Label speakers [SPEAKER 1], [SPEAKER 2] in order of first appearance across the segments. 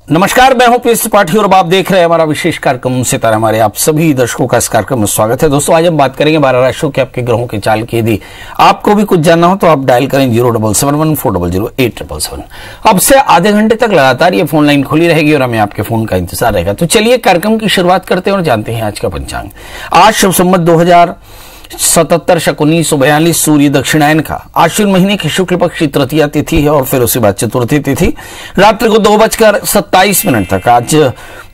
[SPEAKER 1] नमस्कार, मैं हूं पीएस त्रिपाठी और अब आप देख रहे हैं हमारा विशेष कार्यक्रम सितारा। हमारे आप सभी दर्शकों का इस कार्यक्रम में स्वागत है। दोस्तों, आज हम बात करेंगे 12 राशियों के आपके ग्रहों के चाल की। यदि आपको भी कुछ जानना हो तो आप डायल करें 07714008777। अब से आधे घंटे तक लगातार ये फोन लाइन खुली रहेगी और हमें आपके फोन का इंतजार रहेगा। तो चलिए कार्यक्रम की शुरुआत करते हैं और जानते हैं आज का पंचांग। आज शुभ संवत 2077 शक 1942 सूर्य दक्षिणायन का आश्विन महीने की शुक्ल पक्ष की तृतीया तिथि है और फिर उसके बाद चतुर्थी तिथि रात्रि को 2:27 तक। आज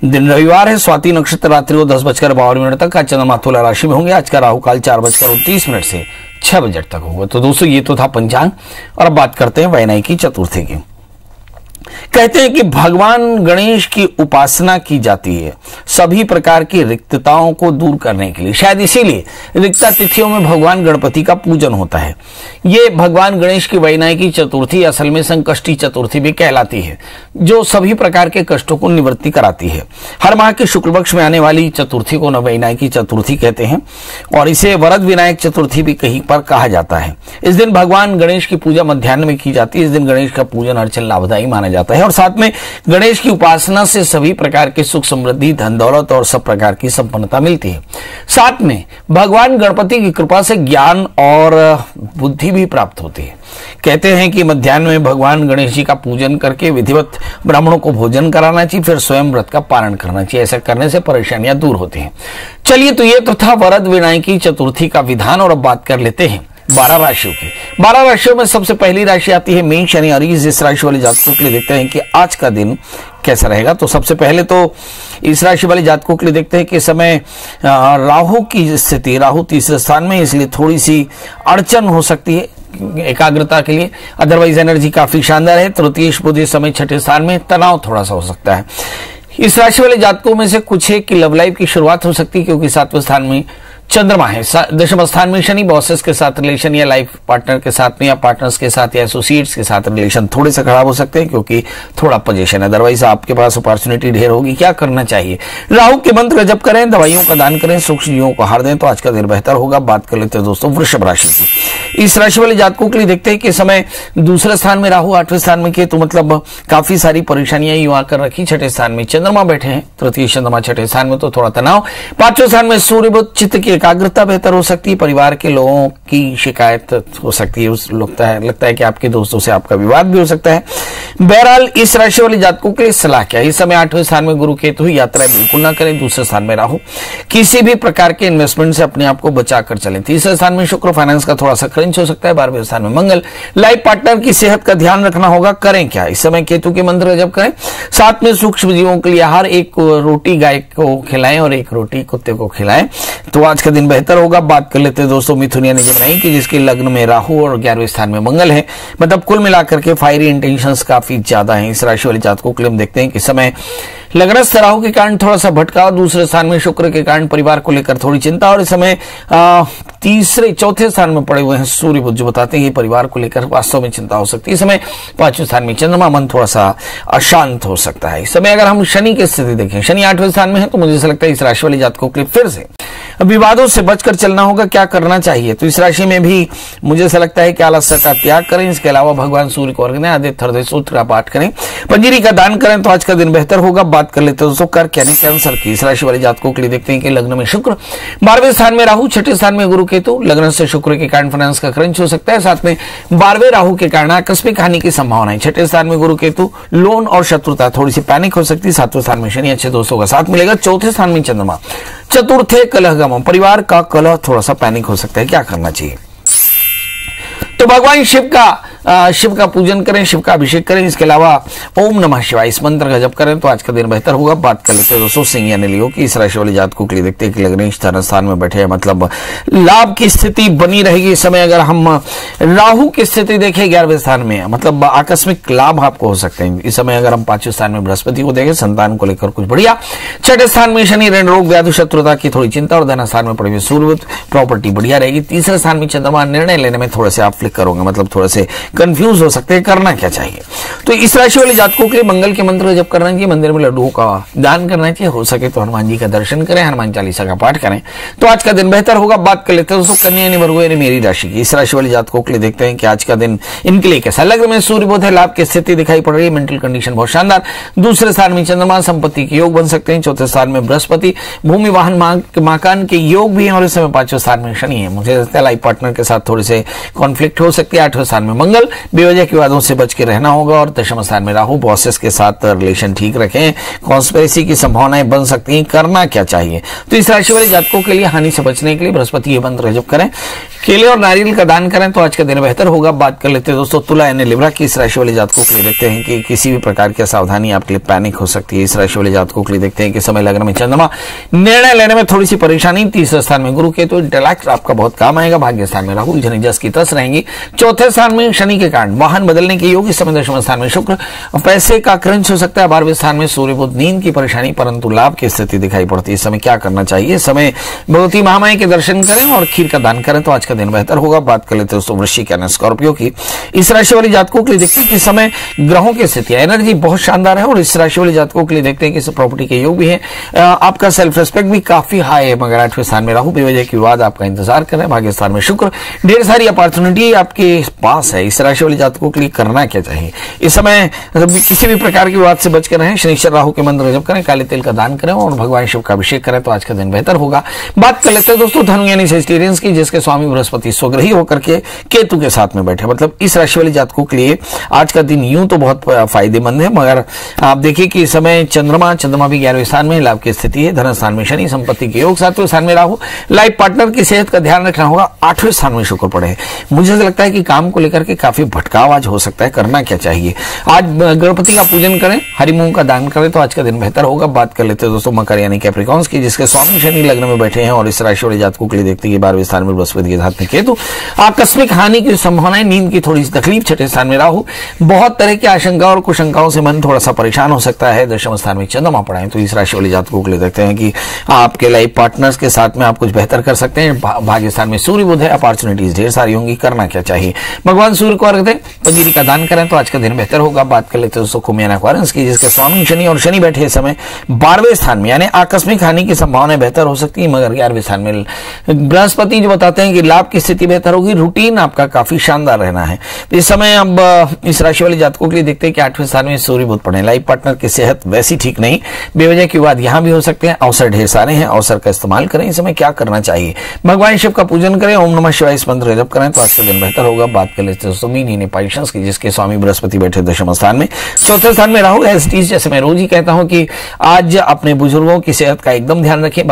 [SPEAKER 1] दिन रविवार है। स्वाति नक्षत्र रात्रि को 10:52 तक। आज चंद्रमा तुला राशि में होंगे। आज का राहु काल 4:29 से 6 बजे तक होगा। तो दोस्तों, ये तो था पंचांग और अब बात करते हैं वैनायकी चतुर्थी की। कहते हैं कि भगवान गणेश की उपासना की जाती है सभी प्रकार की रिक्तताओं को दूर करने के लिए। शायद इसीलिए रिक्ता तिथियों में भगवान गणपति का पूजन होता है। ये भगवान गणेश की वैनायकी चतुर्थी असल में संकष्टी चतुर्थी भी कहलाती है, जो सभी प्रकार के कष्टों को निवृत्ति कराती है। हर माह के शुक्ल पक्ष में आने वाली चतुर्थी को वैनायकी चतुर्थी कहते हैं और इसे वरद विनायक चतुर्थी भी कहीं पर कहा जाता है। इस दिन भगवान गणेश की पूजा मध्याह्न में की जाती है। इस दिन गणेश का पूजन अर्चन लाभदायी माना जाता है और साथ में गणेश की उपासना से सभी प्रकार के सुख समृद्धि धन दौलत और सब प्रकार की संपन्नता मिलती है। साथ में भगवान गणपति की कृपा से ज्ञान और बुद्धि भी प्राप्त होती है। कहते हैं कि मध्याह्न में भगवान गणेश जी का पूजन करके विधिवत ब्राह्मणों को भोजन कराना चाहिए, फिर स्वयं व्रत का पारण करना चाहिए। ऐसा करने से परेशानियां दूर होती हैं। चलिए, तो ये तो था वरद विनायकी चतुर्थी का विधान और अब बात कर लेते हैं 12 राशियों की। 12 राशियों में सबसे पहली राशि आती है मेष यानी अरीज। इस राशि वाले जातकों के लिए देखते हैं कि आज का दिन कैसा रहेगा। तो सबसे पहले तो इस राशि वाले जातकों के लिए देखते हैं कि इस समय राहु की स्थिति, राहु तीसरे स्थान में, इसलिए थोड़ी सी अड़चन हो सकती है एकाग्रता के लिए। अदरवाइज एनर्जी काफी शानदार है। तृतीय बुध इस समय छठे स्थान में, तनाव थोड़ा सा हो सकता है। इस राशि वाले जातकों में से कुछ एक की लव लाइफ की शुरुआत हो सकती है क्योंकि 7वें स्थान में चंद्रमा है। 10वें स्थान में शनि। बॉसेस के साथ रिलेशन या लाइफ पार्टनर के साथ में या पार्टनर्स के साथ या एसोसिएट्स के साथ रिलेशन थोड़े से खराब हो सकते हैं क्योंकि थोड़ा पोजीशन है। अदरवाइज आपके पास अपॉर्चुनिटी ढेर होगी। क्या करना चाहिए? राहु के मंत्र का जप करें, दवाइयों का दान करें, सूक्ष्म जीवों को आहार दें तो आज का दिन बेहतर होगा। बात कर लेते हैं दोस्तों वृषभ राशि की। इस राशि वाले जातकों के लिए देखते हैं कि इस समय दूसरे स्थान में राहु, 8वें स्थान में केतु, मतलब काफी सारी परेशानियां यूं आकर रखी। छठे स्थान में चंद्रमा बैठे हैं, तृतीय चंद्रमा छठे स्थान में, तो थोड़ा तनाव। 5वें स्थान में सूर्य बुध, चित्त की एकाग्रता बेहतर हो सकती है। परिवार के लोगों की शिकायत हो सकती है। लगता है कि आपके दोस्तों से आपका विवाद भी हो सकता है। बहरहाल इस राशि वाले जातकों के लिए सलाह क्या है? इस समय 8वें स्थान में गुरु केतु, यात्राएं बिल्कुल ना करें। दूसरे स्थान में राहु, किसी भी प्रकार के इन्वेस्टमेंट से अपने आप को बचाकर चलें। तीसरे स्थान में शुक्र, फाइनेंस का थोड़ा सा क्रंच हो सकता है। 12वें स्थान में मंगल, लाइफ पार्टनर की सेहत का ध्यान रखना होगा। करें क्या? इस समय केतु के मंत्र जप करें। साथ में सूक्ष्म जीवों के लिए आहार, एक रोटी गाय को खिलाएं और एक रोटी कुत्ते को खिलाएं तो आज का दिन बेहतर होगा। बात कर लेते हैं दोस्तों मिथुन यानी जमनाई की, जिसके लग्न में राहु और 11वें स्थान में मंगल है। मतलब कुल मिलाकर के फायरी इंटेंशंस काफी ज्यादा हैं। इस राशि वाले जातकों के लिए हम देखते हैं कि समय लग्नस्थ राहु के कारण थोड़ा सा भटकाव, दूसरे स्थान में शुक्र के कारण परिवार को लेकर थोड़ी चिंता, और इस समय चौथे स्थान में पड़े हुए हैं सूर्य बुध, जो बताते हैं कि परिवार को लेकर वास्तव में चिंता हो सकती है। इस समय 5वें स्थान में चंद्रमा, मन थोड़ा सा अशांत हो सकता है। इस समय अगर हम शनि की स्थिति देखें, शनि 8वें स्थान में है, तो मुझे ऐसा लगता है इस राशि वाले जातकों के लिए फिर से विवादों से बचकर चलना होगा। क्या करना चाहिए? तो इस राशि में भी मुझे ऐसा लगता है कि आलस्य का त्याग करें। इसके अलावा भगवान सूर्य को अर्घ्य दें, आदित्य हृदय सूत्र का पाठ करें, पंजीरी का दान करें तो आज का दिन बेहतर होगा। बात कर लेते हैं दोस्तों कर्क यानी कैंसर की। इस राशि वाले जातकों के लिए देखते हैं कि लग्न में शुक्र, 12वें स्थान में राहु, छठे स्थान में गुरु केतु, लग्न से शुक्र के कारण फाइनेंस का क्रंच हो सकता है। साथ में 12वें राहु के कारण आकस्मिक हानि की संभावना है। छठे स्थान में गुरु केतु, लोन और शत्रुता, थोड़ी सी पैनिक हो सकती है। 7वें स्थान में शनि, अच्छे दोस्तों का साथ मिलेगा। चौथे स्थान में चंद्रमा, चतुर्थे कलहगम, परिवार का कलह थोड़ा सा पैनिक हो सकता है। क्या करना चाहिए? तो भगवान शिव का पूजन करें, शिव का अभिषेक करें। इसके अलावा ओम नमः शिवाय इस मंत्र का जप करें तो आज का दिन बेहतर होगा। बात कर लेते हैं दोस्तों सिंह यानी लियो की। इस राशि वाले जातकों के लिए देखते हैं कि लग्नेश स्थान में बैठे हैं, मतलब लाभ की स्थिति बनी रहेगी। इस समय अगर हम राहु की स्थिति देखें 11वें स्थान में, मतलब आकस्मिक लाभ आपको हो सकते हैं। इस समय अगर हम 5वें स्थान में बृहस्पति को देखें, संतान को लेकर कुछ बढ़िया। छठे स्थान में शनि, ऋण रोग व्याधि शत्रुता की थोड़ी चिंता, और धन स्थान में पड़े हुए सूर्य, प्रॉपर्टी बढ़िया रहेगी। तीसरे स्थान में चंद्रमा, निर्णय लेने में थोड़े से आप फ्लिक करोगे, मतलब थोड़े से कंफ्यूज हो सकते हैं, करना क्या चाहिए। तो इस राशि वाले जातकों के लिए मंगल के मंत्र जप करना चाहिए, मंदिर में लड्डुओं का दान करना चाहिए, हो सके तो हनुमान जी का दर्शन करें, हनुमान चालीसा का पाठ करें तो आज का दिन बेहतर होगा। बात कर लेते हैं दोस्तों कन्या यानी वर्गो यानी मेरी राशि की। इस राशि वाले जातकों के लिए देखते हैं कि आज का दिन इनके लिए कैसा। लग्न में सूर्य बुध है, लाभ की स्थिति दिखाई पड़ रही है, मेंटल कंडीशन बहुत शानदार। दूसरे स्थान में चंद्रमा, संपत्ति के योग बन सकते हैं। चौथे स्थान में बृहस्पति, भूमि वाहन मकान के योग भी है और इस समय पांचवें स्थान में शनि है। मुझे लगता है लाइफ पार्टनर के साथ थोड़े से कॉन्फ्लिक्ट हो सकती है। आठवें स्थान में मंगल, बेवजह के विवादों से बच के रहना होगा। और दशम स्थान में राहु, बॉसेस के साथ रिलेशन ठीक रखें, कॉन्स्पिरेसी की संभावनाएं बन सकती हैं, करना क्या चाहिए। तो इस राशि वाले जातकों के लिए हानि से बचने के लिए बृहस्पति ये मंत्र जप करें, केले और नारियल का दान करें तो आज का दिन बेहतर होगा। बात कर लेते हैं दोस्तों तुला यानी लिब्रा की। इस राशि वाले जातकों के लिए देखते हैं कि किसी भी प्रकार की सावधानी आपके लिए पैनिक हो सकती है। इस राशि वाले जातकों के लिए देखते हैं कि समय लग्न में चंद्रमा, निर्णय लेने में थोड़ी सी परेशानी। तीसरे स्थान में गुरु केतु, इंटेलेक्ट आपका बहुत काम आएगा। भाग्य स्थान में राहु, जस की तस रहेंगी। चौथे स्थान में शनि के कारण वाहन बदलने के योग। इस समय दशम स्थान में शुक्र, पैसे का क्रंच हो सकता है। 12वें स्थान में सूर्य बुध, नींद की परेशानी परंतु लाभ की स्थिति दिखाई पड़ती है। इस समय क्या करना चाहिए। इस समय भगवती महामाई के दर्शन करें और खीर का दान करें तो आज का दिन बेहतर होगा। बात कर लेते हैं दोस्तों वृश्चिक यानी स्कॉर्पियो की। इस राशि वाले जातकों के लिए देखते हैं कि समय ग्रहों की स्थिति एनर्जी बहुत शानदार है और इस राशि वाले जातकों के लिए देखते हैं कि प्रॉपर्टी के योग भी है। आपका सेल्फ रिस्पेक्ट भी काफी हाई है। मगर आठवें स्थान में राहु, बेवजह की विवाद आपका इंतजार कर रहे हैं। भाग्य स्थान में शुक्र, ढेर सारी अपॉर्चुनिटी आपके पास है। इस राशि वाले जातकों के लिए करना क्या चाहिए। इस समय किसी भी प्रकार की विवाद से बचकर रहें, शनिश्चर राहु के मंत्र जप करें, काले तेल का दान करें और भगवान शिव का अभिषेक करें तो आज का दिन बेहतर होगा। बात कर लेते हैं दोस्तों धनु यानी सेजिटेरियंस की, जिसके स्वामी बृहस्पति स्वग्रही होकर के केतु के साथ में बैठे। मतलब इस राशि वाले जातकों के लिए आज का दिन यूं तो बहुत फायदेमंद है, मगर आप देखिए कि इस समय चंद्रमा भी 11वें स्थान में लाभ की स्थिति है। धन स्थान में शनि, संपत्ति के योग, 7वें स्थान में राहु। लाइफ पार्टनर की सेहत का ध्यान रखना होगा। 8वें स्थान में शुक्र पड़े। मुझे लगता है कि काम को लेकर के काफी भटकाव आज हो सकता है, करना क्या चाहिए। आज गणपति का पूजन करें, हरि मूंग का दान करें तो आज का दिन बेहतर होगा। बात कर लेते हैं दोस्तों मकर यानी कैप्रिकॉन्स की, जिसके स्वामी शनि लग्न में बैठे हैं और इस राशि वाले जातकों के लिए देखते हैं कि 12वें स्थान में बृहस्पति के साथ में केतु। आकस्मिक हानि की संभावनाएं, नींद की थोड़ी सी तकलीफ। छठे स्थान में राहु, बहुत तरह की आशंका और कुशंकाओं से मन थोड़ा सा परेशान हो सकता है। दशम स्थान में चंद्रमा पड़ा है तो इस राशि वाले जातकों के लिए देखते हैं कि आपके लाइफ पार्टनर्स के साथ में आप कुछ बेहतर कर सकते हैं। भाग्य स्थान में सूर्य बुध है, अपॉर्चुनिटीज ढेर सारी होंगी, करना क्या चाहिए। भगवान सूर्य को अर्घ दें, पंजीरी का दान करें तो आज का दिन बेहतर होगा। बात कर लेते हैं दोस्तों कुंभ यानी एक्वारियस की, जिसके स्वामी शनि और शनि बैठे इस समय 12वें स्थान में, यानी आकस्मिक हानि की संभावना बेहतर हो सकती है। मगर 11वें स्थान में बृहस्पति जो बताते हैं कि लाभ की स्थिति बेहतर होगी, रूटीन आपका काफी शानदार रहना है। इस समय अब इस राशि वाले जातकों के लिए देखते हैं कि 8वें स्थान में सूर्य बुध पड़े। लाइफ पार्टनर की सेहत वैसी ठीक नहीं, बेवजह की बात यहां भी हो सकते हैं। अवसर ढेर सारे हैं, अवसर का इस्तेमाल करें। इस समय क्या करना चाहिए। भगवान शिव का पूजन करें, ओम नमः शिवाय इस मंत्र जप करें तो आज का दिन बेहतर होगा। बात कर लेते हैं मीन यानी पाइशंस की, जिसके स्वामी बृहस्पति बैठे दशम स्थान में। चौथे स्थान में राहु। एसटीज जैसे मैं रोज ही कहता हूं कि आज अपने बुजुर्गों की सेहत का एकदम ध्यान रखें।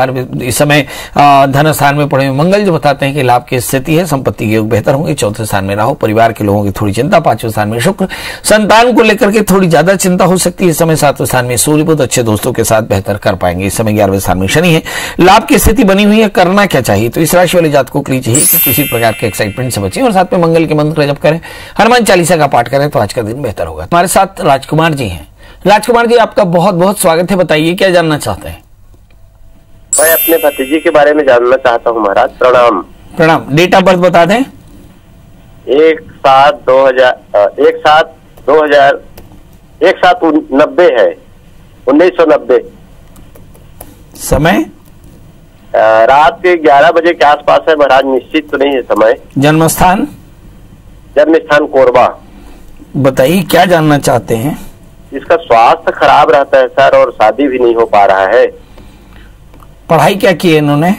[SPEAKER 1] इस समय धन स्थान में पड़े मंगल जो बताते हैं कि लाभ की स्थिति है, संपत्ति के योग बेहतर होंगे। चौथे स्थान में राहु, परिवार के लोगों की थोड़ी चिंता। पांचवें स्थान में शुक्र, संतान को लेकर के थोड़ी ज्यादा चिंता हो सकती है। इस समय 7वें स्थान में सूर्य बुध, अच्छे दोस्तों के साथ बेहतर कर पाएंगे। इस समय 11वें स्थान में शनि है, लाभ की स्थिति बनी हुई है, करना क्या चाहिए। तो इस राशि वाले जातकों के लिए चाहिए कि किसी प्रकार के एक्साइटमेंट से बचें और साथ में मंगल के मंत्र जप करें, हनुमान चालीसा का पाठ करें तो आज का दिन बेहतर होगा। हमारे साथ राजकुमार जी हैं। राजकुमार जी आपका बहुत बहुत स्वागत है, बताइए क्या जानना चाहते हैं।
[SPEAKER 2] मैं अपने भतीजी के बारे में जानना चाहता हूँ महाराज। प्रणाम।
[SPEAKER 1] प्रणाम। डेट ऑफ बर्थ बता दें।
[SPEAKER 2] 1/7/2000 है, 1990।
[SPEAKER 1] समय
[SPEAKER 2] रात के 11 बजे के आसपास है महाराज, निश्चित तो नहीं है समय।
[SPEAKER 1] जन्म स्थान कोरबा।
[SPEAKER 2] बताइए
[SPEAKER 1] क्या जानना चाहते हैं।
[SPEAKER 2] इसका स्वास्थ्य खराब रहता है सर और शादी भी नहीं हो पा रहा है।
[SPEAKER 1] पढ़ाई क्या की है इन्होंने।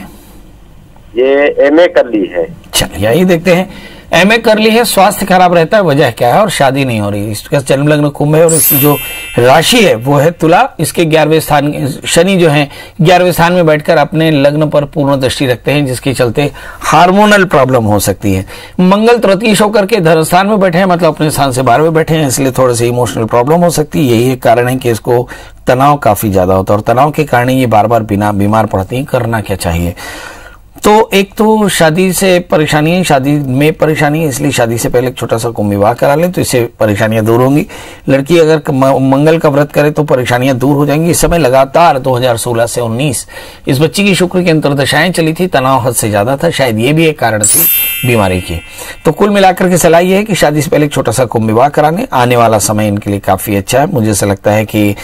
[SPEAKER 2] ये एमए कर ली है।
[SPEAKER 1] चलिए यही देखते हैं। एमए कर ली है, स्वास्थ्य खराब रहता है, वजह क्या है और शादी नहीं हो रही। इसका जन्म लग्न कुंभ है और इसकी जो राशि है वो है तुला। इसके 11वें स्थान शनि जो है 11वें स्थान में बैठकर अपने लग्न पर पूर्ण दृष्टि रखते हैं, जिसके चलते हार्मोनल प्रॉब्लम हो सकती है। मंगल तृतीय होकर के धन स्थान में बैठे हैं, मतलब अपने स्थान से 12वें बैठे हैं, इसलिए थोड़े से इमोशनल प्रॉब्लम हो सकती है। यही एक कारण है कि इसको तनाव काफी ज्यादा होता है और तनाव के कारण ये बार बार बिना बीमार पड़ती है। करना क्या चाहिए। तो एक तो शादी से परेशानी है, शादी में परेशानी है, इसलिए शादी से पहले एक छोटा सा कुंभ विवाह करा लें तो इससे परेशानियां दूर होंगी। लड़की अगर मंगल का व्रत करे तो परेशानियां दूर हो जाएंगी। इस समय लगातार 2016 से 19 इस बच्ची की शुक्र की अंतर्दशाएं चली थी, तनाव हद से ज्यादा था, शायद ये भी एक कारण थी बीमारी की। तो कुल मिलाकर के सलाह यह है कि शादी से पहले एक छोटा सा कुंभ विवाह कराने, आने वाला समय इनके लिए काफी अच्छा है। मुझे ऐसा लगता है कि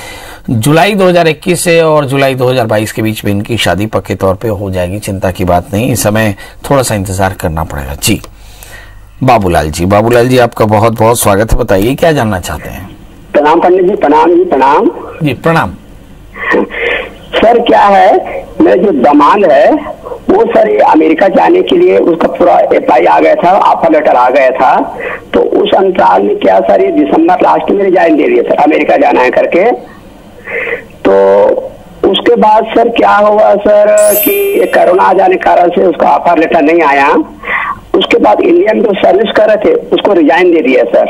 [SPEAKER 1] जुलाई 2021 से और जुलाई 2022 के बीच में इनकी शादी पक्के तौर पे हो जाएगी, चिंता की बात नहीं। इस समय थोड़ा सा इंतजार करना पड़ेगा। जी बाबूलाल जी आपका बहुत बहुत स्वागत है, बताइए क्या जानना चाहते हैं।
[SPEAKER 3] प्रणाम पंडित जी, प्रणाम जी, प्रणाम
[SPEAKER 1] जी। प्रणाम
[SPEAKER 3] सर। क्या है, मेरा जो दामाद है वो सर अमेरिका जाने के लिए उसका पूरा अप्लाई आ गया था, ऑफर लेटर आ गया था। तो उस अंतराल में क्या सर ये दिसंबर लास्ट में रिजाइन दे दिया सर, अमेरिका जाना है करके। तो उसके बाद सर क्या हुआ सर कि कोरोना आ जाने के कारण से उसका ऑफर लेटर नहीं आया। उसके बाद इंडियन जो सर्विस कर रहे थे उसको रिजाइन दे दिया सर।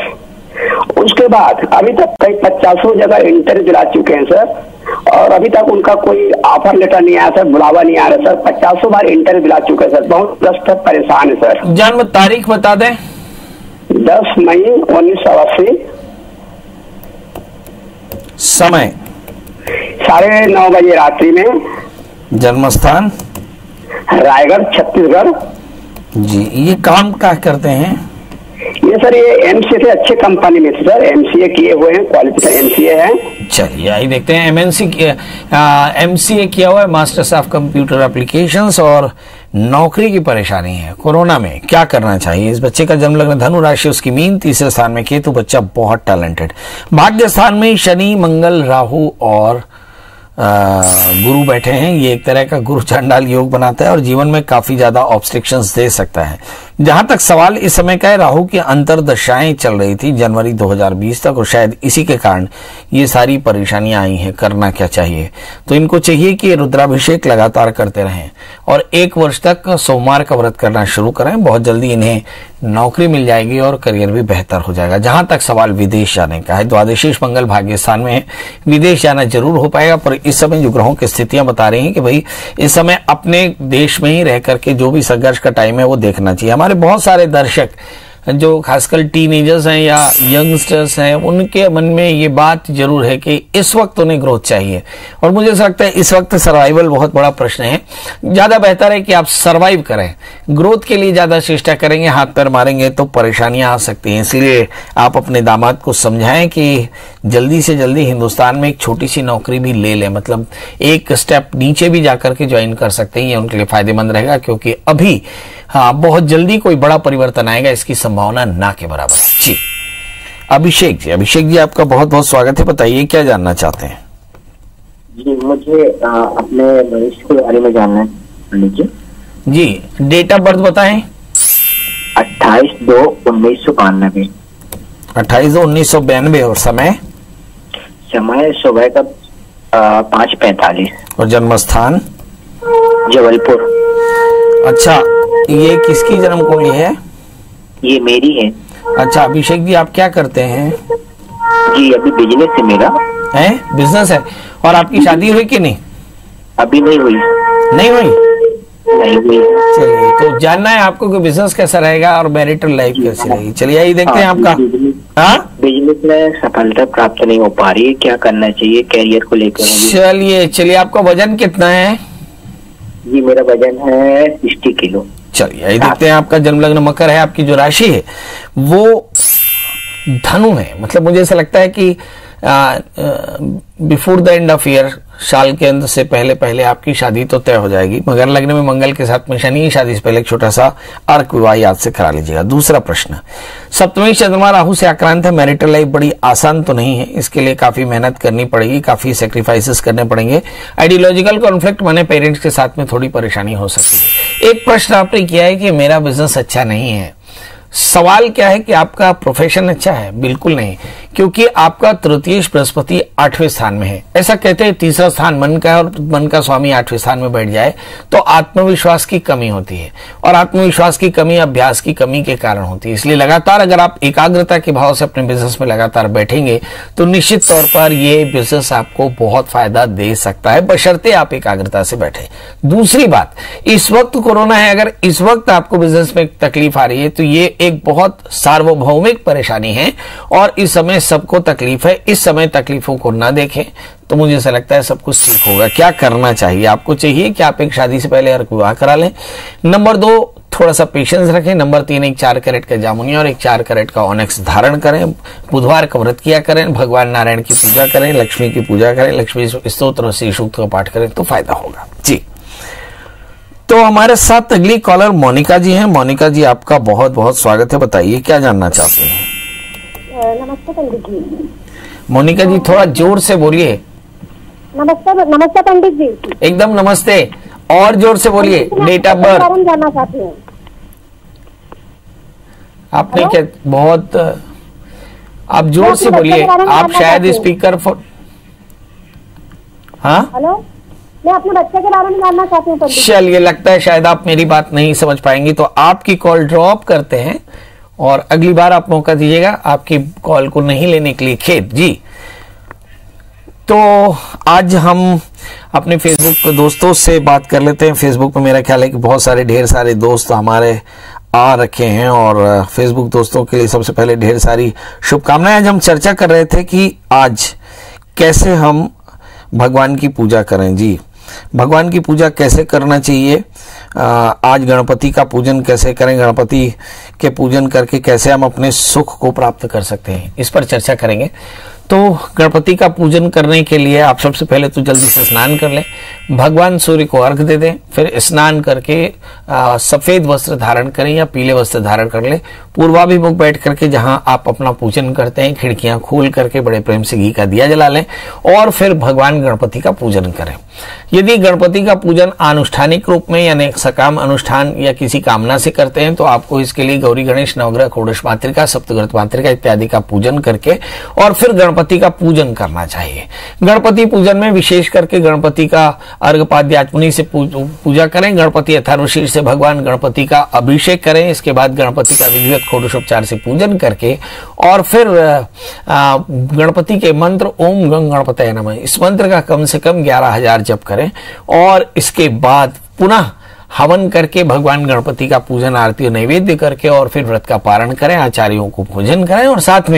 [SPEAKER 3] उसके बाद अभी तक कई 50 जगह इंटरव्यू दिला चुके हैं सर, और अभी तक उनका कोई ऑफर लेटर नहीं आया सर, बुलावा नहीं आ रहा सर। 50 बार इंटरव्यू दिला चुके हैं सर, बहुत ग्रस्त परेशान है सर।
[SPEAKER 1] जन्म तारीख बता दें।
[SPEAKER 3] 10 मई 1980।
[SPEAKER 1] समय
[SPEAKER 3] 9:30 बजे रात्रि में।
[SPEAKER 1] जन्म स्थान
[SPEAKER 3] रायगढ़ छत्तीसगढ़।
[SPEAKER 1] जी ये काम क्या करते हैं?
[SPEAKER 3] ये सर ये एमसीए से अच्छे कंपनी में थे सर, एमसीए किए हुए हैं, क्वालिफिकेशन एमसीए है।
[SPEAKER 1] चलिए आइए देखते हैं। एमसीए किया हुआ है, मास्टर्स ऑफ कंप्यूटर एप्लीकेशंस, और नौकरी की परेशानी है। कोरोना में क्या करना चाहिए? इस बच्चे का जन्म लग्न धनु राशि, उसकी मीन, तीसरे स्थान में केतु, बच्चा बहुत टैलेंटेड। भाग्य स्थान में शनि, मंगल, राहु और गुरु बैठे हैं। ये एक तरह का गुरु चांडाल योग बनाता है और जीवन में काफी ज्यादा ऑब्स्ट्रिक्शंस दे सकता है। जहां तक सवाल इस समय का है, राहु की अंतर्दशाएं चल रही थी जनवरी 2020 तक, और शायद इसी के कारण ये सारी परेशानियां आई हैं। करना क्या चाहिए? तो इनको चाहिए कि रुद्राभिषेक लगातार करते रहें और 1 वर्ष तक सोमवार का व्रत करना शुरू करें। बहुत जल्दी इन्हें नौकरी मिल जाएगी और करियर भी बेहतर हो जाएगा। जहां तक सवाल विदेश जाने का है, द्वादशीष मंगल भाग्य स्थान में है, विदेश जाना जरूर हो पाएगा। पर इस समय जो ग्रहों की स्थितियां बता रही हैं कि भाई इस समय अपने देश में ही रह करके जो भी संघर्ष का टाइम है वो देखना चाहिए। हमारे बहुत सारे दर्शक जो खासकर टीनेजर्स हैं या यंगस्टर्स हैं, उनके मन में ये बात जरूर है कि इस वक्त उन्हें ग्रोथ चाहिए, और मुझे ऐसा लगता है इस वक्त सर्वाइवल बहुत बड़ा प्रश्न है। ज्यादा बेहतर है कि आप सर्वाइव करें, ग्रोथ के लिए ज्यादा चेष्टा करेंगे, हाथ पैर मारेंगे तो परेशानियां आ सकती हैं। इसलिए आप अपने दामाद को समझाएं कि जल्दी से जल्दी हिंदुस्तान में एक छोटी सी नौकरी भी ले लें, मतलब एक स्टेप नीचे भी जाकर के ज्वाइन कर सकते हैं। ये उनके लिए फायदेमंद रहेगा, क्योंकि अभी बहुत जल्दी कोई बड़ा परिवर्तन आएगा, इसकी संभावना ना के बराबर है। जी अभिषेक जी आपका बहुत बहुत स्वागत है, बताइए क्या जानना चाहते हैं।
[SPEAKER 4] जी मुझे अपने भविष्य के बारे में जानना है।
[SPEAKER 1] जी डेट ऑफ बर्थ बताएं।
[SPEAKER 4] 28/2/1992।
[SPEAKER 1] 28/2/1992। और समय
[SPEAKER 4] सुबह का 5:45।
[SPEAKER 1] और जन्म स्थान
[SPEAKER 4] जबलपुर।
[SPEAKER 1] अच्छा, ये किसकी जन्म कुंडली है?
[SPEAKER 4] ये मेरी है।
[SPEAKER 1] अच्छा अभिषेक जी, आप क्या करते हैं?
[SPEAKER 4] जी अभी बिजनेस है मेरा।
[SPEAKER 1] है बिजनेस है। और आपकी शादी हुई कि नहीं?
[SPEAKER 4] अभी नहीं हुई।
[SPEAKER 1] नहीं हुई?
[SPEAKER 4] नहीं हुई।
[SPEAKER 1] चलिए, तो जानना है आपको कि बिजनेस कैसा रहेगा और मैरिटल लाइफ कैसी रहेगी। चलिए आइए देखते हैं आपका।
[SPEAKER 4] बिजनेस में सफलता प्राप्त नहीं हो पा रही है, क्या करना चाहिए कैरियर को लेकर?
[SPEAKER 1] चलिए आपका वजन कितना है?
[SPEAKER 4] जी मेरा वजन है 60 किलो।
[SPEAKER 1] चलिए यही देखते हैं। आपका जन्म लग्न मकर है, आपकी जो राशि है वो धनु है। मतलब मुझे ऐसा लगता है कि before the end of year, साल के अंत से पहले आपकी शादी तो तय हो जाएगी। मगर लग्न में मंगल के साथ में शनि, शादी से पहले एक छोटा सा अर्क विवाह याद से करा लीजिएगा। दूसरा प्रश्न, सप्तमी चंद्रमा राहु से आक्रांत है, मैरिटल लाइफ बड़ी आसान तो नहीं है, इसके लिए काफी मेहनत करनी पड़ेगी, काफी सेक्रीफाइसेस करने पड़ेंगे। आइडियोलॉजिकल कॉन्फ्लिक्ट माने पेरेंट्स के साथ में थोड़ी परेशानी हो सकती है। एक प्रश्न आपने किया है कि मेरा बिजनेस अच्छा नहीं है, सवाल क्या है कि आपका प्रोफेशन अच्छा है? बिल्कुल नहीं, क्योंकि आपका तृतीय बृहस्पति 8वें स्थान में है। ऐसा कहते हैं तीसरा स्थान मन का है और मन का स्वामी 8वें स्थान में बैठ जाए तो आत्मविश्वास की कमी होती है, और आत्मविश्वास की कमी अभ्यास की कमी के कारण होती है। इसलिए लगातार अगर आप एकाग्रता के भाव से अपने बिजनेस में लगातार बैठेंगे तो निश्चित तौर पर ये बिजनेस आपको बहुत फायदा दे सकता है, बशर्ते आप एकाग्रता से बैठे। दूसरी बात, इस वक्त कोरोना है, अगर इस वक्त आपको बिजनेस में तकलीफ आ रही है तो ये एक बहुत सार्वभौमिक परेशानी है और इस समय सबको तकलीफ है। इस समय तकलीफों को ना देखें तो मुझे ऐसा लगता है सब कुछ ठीक होगा। क्या करना चाहिए? आपको चाहिए कि आप एक शादी से पहले अर्क विवाह करा लें। नंबर 2, थोड़ा सा पेशेंस रखें। नंबर 3, एक 4 कैरेट का जामुनी और एक 4 कैरेट का ऑनेक्स धारण करें। बुधवार का व्रत किया करें, भगवान नारायण की पूजा करें, लक्ष्मी की पूजा करें, लक्ष्मी स्तोत्र और श्री सूक्त का पाठ करें तो फायदा होगा जी। तो हमारे साथ अगली कॉलर मोनिका जी हैं। मोनिका जी, आपका बहुत बहुत स्वागत है। बताइए क्या जानना चाहते हैं?
[SPEAKER 5] नमस्ते पंडित जी।
[SPEAKER 1] मोनिका जी, थोड़ा जोर से बोलिए।
[SPEAKER 5] नमस्ते पंडित जी।
[SPEAKER 1] एकदम नमस्ते, और जोर से बोलिए। डेट ऑफ बर्थ
[SPEAKER 5] जानना चाहती हूँ।
[SPEAKER 1] आपने क्या बहुत, आप जोर से बोलिए। आप शायद स्पीकर फोन। हाँ,
[SPEAKER 5] हेलो, मैं अपने बच्चे के बारे में जानना चाहती हूँ।
[SPEAKER 1] चलिए, लगता है शायद आप मेरी बात नहीं समझ पाएंगी, तो आपकी कॉल ड्रॉप करते हैं और अगली बार आप मौका दीजिएगा। आपकी कॉल को नहीं लेने के लिए खेद जी। तो आज हम अपने फेसबुक पे दोस्तों से बात कर लेते हैं। फेसबुक पे मेरा ख्याल है कि बहुत सारे ढेर सारे दोस्त हमारे आ रखे हैं और फेसबुक दोस्तों के लिए सबसे पहले ढेर सारी शुभकामनाएं। आज हम चर्चा कर रहे थे कि आज कैसे हम भगवान की पूजा करें जी। भगवान की पूजा कैसे करना चाहिए, आज गणपति का पूजन कैसे करें, गणपति के पूजन करके कैसे हम अपने सुख को प्राप्त कर सकते हैं, इस पर चर्चा करेंगे। तो गणपति का पूजन करने के लिए आप सबसे पहले तो जल्दी से स्नान कर लें, भगवान सूर्य को अर्घ दे दें, फिर स्नान करके सफेद वस्त्र धारण करें या पीले वस्त्र धारण कर लें। पूर्वाभिमुख बैठ करके जहां आप अपना पूजन करते हैं खिड़कियां खोल करके बड़े प्रेम से घी का दिया जला लें और फिर भगवान गणपति का पूजन करें। यदि गणपति का पूजन आनुष्ठानिक रूप में यानी सकाम अनुष्ठान या किसी कामना से करते हैं तो आपको इसके लिए गौरी गणेश नवग्रह षोडश मातृका सप्तग्रत मातृका इत्यादि का पूजन करके और फिर गणपति का पूजन करना चाहिए। गणपति पूजन में विशेष करके गणपति का अर्घपाद्यात्मनि से पूजा करें। गणपति अथर्वशीर्ष से भगवान गणपति का अभिषेक करें। इसके बाद गणपति का विधिवत षोडशोपचार से पूजन करके और फिर गणपति के मंत्र ओम गंग गणपतये नमः, इस मंत्र का कम से कम 11,000 जप करें और इसके बाद पुनः हवन करके भगवान गणपति का पूजन आरती और नैवेद्य करके और फिर व्रत का पारण करें, आचार्यों को भोजन करें और साथ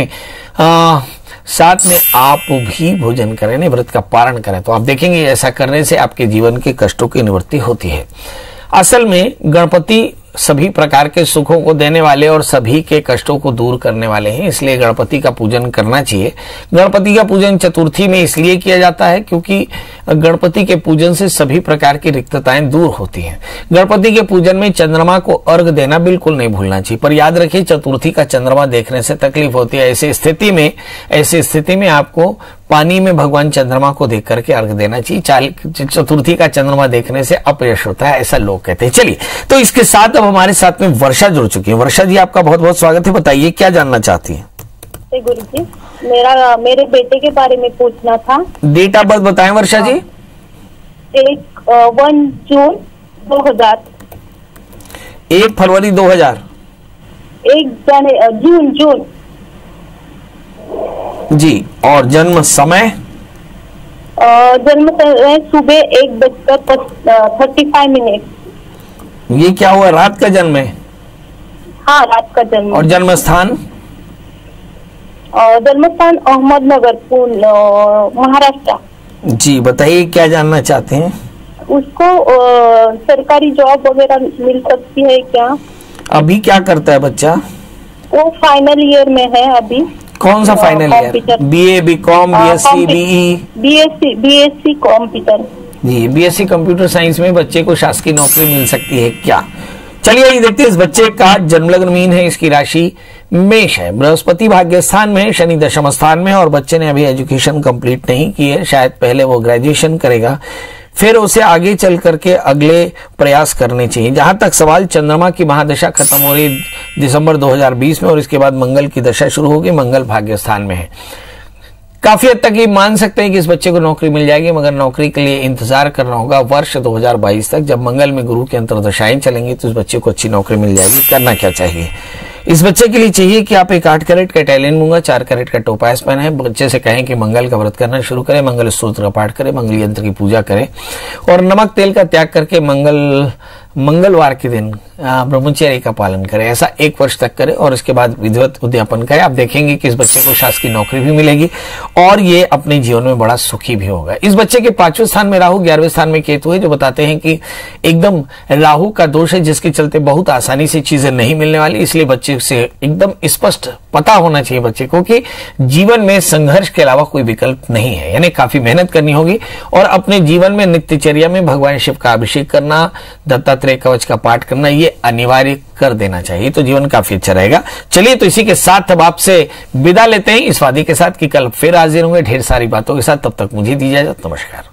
[SPEAKER 1] में आप भी भोजन करें, व्रत का पारण करें। तो आप देखेंगे ऐसा करने से आपके जीवन के कष्टों की निवृत्ति होती है। असल में गणपति सभी प्रकार के सुखों को देने वाले और सभी के कष्टों को दूर करने वाले हैं, इसलिए गणपति का पूजन करना चाहिए। गणपति का पूजन चतुर्थी में इसलिए किया जाता है क्योंकि गणपति के पूजन से सभी प्रकार की रिक्तताएं दूर होती हैं। गणपति के पूजन में चंद्रमा को अर्घ देना बिल्कुल नहीं भूलना चाहिए, पर याद रखिए चतुर्थी का चंद्रमा देखने से तकलीफ होती है। ऐसी स्थिति में आपको पानी में भगवान चंद्रमा को देख करके अर्घ देना चाहिए। चतुर्थी का चंद्रमा देखने से अपयश होता है, ऐसा लोग कहते हैं। चलिए, तो इसके साथ अब हमारे साथ में वर्षा जुड़ चुकी है। वर्षा जी, आपका बहुत बहुत स्वागत है। बताइए क्या जानना चाहती हैं?
[SPEAKER 5] गुरु जी, मेरे बेटे के बारे में पूछना था।
[SPEAKER 1] डेट ऑफ बर्थ बताएं वर्षा जी।
[SPEAKER 5] 1 जून 2000।
[SPEAKER 1] 1 फरवरी 2000।
[SPEAKER 5] 1 जून
[SPEAKER 1] जी। और जन्म समय?
[SPEAKER 5] जन्म समय सुबह 1:35।
[SPEAKER 1] ये क्या हुआ, रात का जन्म है?
[SPEAKER 5] हाँ, रात का जन्म।
[SPEAKER 1] और जन्म स्थान?
[SPEAKER 5] जन्म स्थान अहमदनगर, महाराष्ट्र।
[SPEAKER 1] जी, बताइए क्या जानना चाहते हैं?
[SPEAKER 5] उसको सरकारी जॉब वगैरह मिल सकती है क्या?
[SPEAKER 1] अभी क्या करता है बच्चा?
[SPEAKER 5] वो फाइनल ईयर में है अभी।
[SPEAKER 1] कौन सा final year? BA, BCom, BSc, BE?
[SPEAKER 5] BSc computer.
[SPEAKER 1] जी, बीएससी कंप्यूटर साइंस में बच्चे को शासकीय नौकरी मिल सकती है क्या? चलिए ये देखते हैं। इस बच्चे का जन्मलग्न मीन है, इसकी राशि मेष है, बृहस्पति भाग्य स्थान में है, शनि दशम स्थान में, और बच्चे ने अभी एजुकेशन कंप्लीट नहीं की है, शायद पहले वो ग्रेजुएशन करेगा। फिर उसे आगे चल करके अगले प्रयास करने चाहिए। जहां तक सवाल चंद्रमा की महादशा खत्म हो रही दिसंबर 2020 में और इसके बाद मंगल की दशा शुरू होगी, मंगल भाग्य स्थान में है। काफी हद तक ये मान सकते हैं कि इस बच्चे को नौकरी मिल जाएगी, मगर नौकरी के लिए इंतजार करना होगा वर्ष 2022 तक। जब मंगल में गुरु की अंतर्दशाएं चलेंगी तो इस बच्चे को अच्छी नौकरी मिल जाएगी। करना क्या चाहिए इस बच्चे के लिए? चाहिए कि आप एक 8 कैरेट का इटालियन मूंगा, 4 कैरेट का टोपाज पहने, बच्चे से कहें कि मंगल का व्रत करना शुरू करें, मंगल स्तोत्र का पाठ करें, मंगल यंत्र की पूजा करें और नमक तेल का त्याग करके मंगलवार के दिन ब्रह्मचर्य का पालन करें। ऐसा 1 वर्ष तक करें और इसके बाद विधिवत उद्यापन करें। आप देखेंगे कि इस बच्चे को शासकीय नौकरी भी मिलेगी और ये अपने जीवन में बड़ा सुखी भी होगा। इस बच्चे के 5वें स्थान में राहु, 11वें स्थान में केतु है, जो बताते हैं कि एकदम राहु का दोष है, जिसके चलते बहुत आसानी से चीजें नहीं मिलने वाली। इसलिए बच्चे से एकदम स्पष्ट पता होना चाहिए बच्चे को कि जीवन में संघर्ष के अलावा कोई विकल्प नहीं है, यानी काफी मेहनत करनी होगी और अपने जीवन में नित्यचर्या में भगवान शिव का अभिषेक करना, दत्तात्रेय कवच का पाठ करना, ये अनिवार्य कर देना चाहिए, तो जीवन काफी अच्छा रहेगा। चलिए, तो इसी के साथ अब आपसे विदा लेते हैं इस वादे के साथ कि कल फिर हाजिर होंगे ढेर सारी बातों के साथ। तब तक मुझे दीजिए इजाजत। नमस्कार।